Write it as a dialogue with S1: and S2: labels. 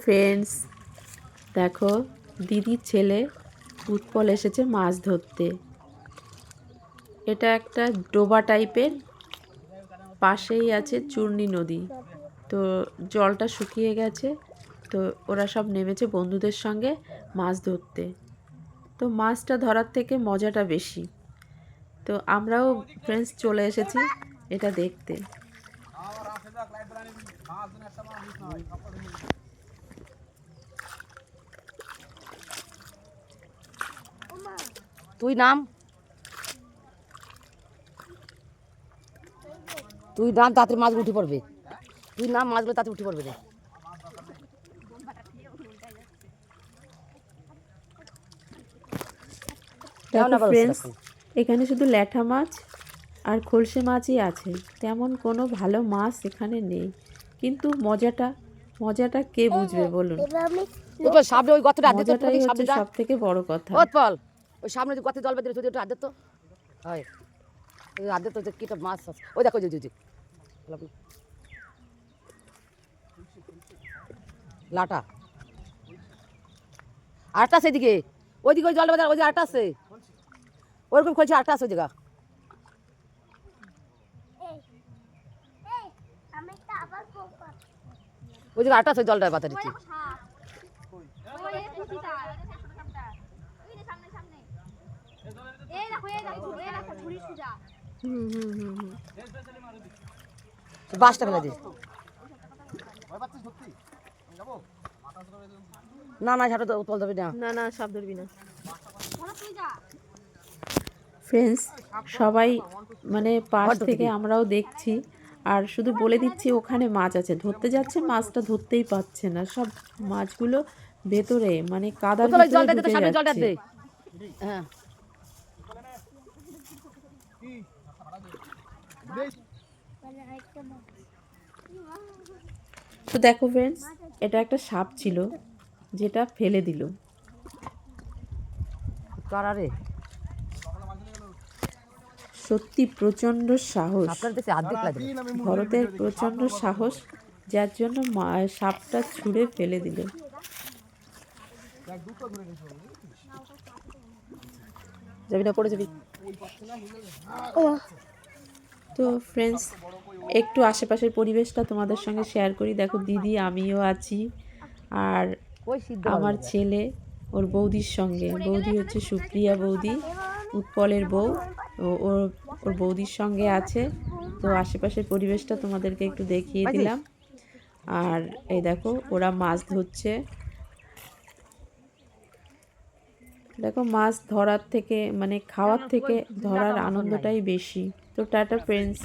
S1: Friends, দেখো দিদির ছেলে উৎপল এসেছে মাছ ধরতে। এটা একটা ডোবা টাইপের, পাশেই আছে চূর্ণী নদী। তো জলটা শুকিয়ে গেছে, তো ওরা সব নেমেছে বন্ধুদের সঙ্গে মাছ ধরতে। তো মাছটা ধরার থেকে মজাটা বেশি। তো আমরাও ফ্রেন্ডস চলে এসেছি এটা দেখতে।
S2: তুই নাম তাড়াতাড়ি মাছ উঠে পড়বে। তুই নাম মাছগুলো তাড়াতাড়ি উঠে পড়বে রে।
S1: দেখো ফ্রেন্ডস, এখানে শুধু ল্যাঠা মাছ আর খলসে মাছই আছে, তেমন কোনো ভালো মাছ এখানে নেই। কিন্তু মজাটা কে বুঝবে বলুন?
S2: সামনে ওই গর্তটা আদে তো,
S1: মজাটাই হচ্ছে সব থেকে বড় কথা।
S2: উৎপল ওই সামনে যে গর্তে জল বেঁধে ওটা আদে তো, হয় আদে তো কিটা মাছ আছে। ওই দেখো যে লাটা আটটা আছে এদিকে, ওইদিকে ওই জলটা বেঁধে ওই যে আটটা আছে, ওরকম খোঁজছে আটটা আছে ওই জায়গা। ওই জায়গা আটটা আছে জলটা বাতা দিচ্ছি। বাসটা ফেলে দিস। না না সেটা তো উৎপল ধরবি না,
S1: না না সাপ ধরবি না। ফ্রেন্ডস, সবাই মানে পাশ থেকে আমরাও দেখছি, আর শুধু বলে দিচ্ছি ওখানে মাছ আছে। ধরতে যাচ্ছে, মাছটা ধরতেই পাচ্ছে না, সব মাছগুলো ভেতরে মানে কাদার ভিতরে ঢুকে যাচ্ছে।
S2: হ্যাঁ
S1: তো দেখো ফ্রেন্ডস, এটা একটা সাপ ছিল যেটা ফেলে দিল।
S2: কারারে
S1: সত্যি প্রচণ্ড সাহস, ভরতের প্রচণ্ড সাহস, যার জন্য সাপটা ছুঁড়ে ফেলে দিল।
S2: যাবি না, পড়ে যাবি।
S1: তো ফ্রেন্ডস, একটু আশেপাশের পরিবেশটা তোমাদের সঙ্গে শেয়ার করি। দেখো দিদি, আমিও আছি, আর আমার ছেলে ওর বৌদির সঙ্গে। বৌদি হচ্ছে সুপ্রিয়া বৌদি, উৎপলের বউ, ওর বৌদির সঙ্গে আছে। তো আশেপাশের পরিবেশটা তোমাদেরকে একটু দেখিয়ে দিলাম। আর এই দেখো ওরা মাছ ধরছে। দেখো মাছ ধরার থেকে মানে খাওয়ার থেকে ধরার আনন্দটাই বেশি। তো টাটা ফ্রেন্ডস।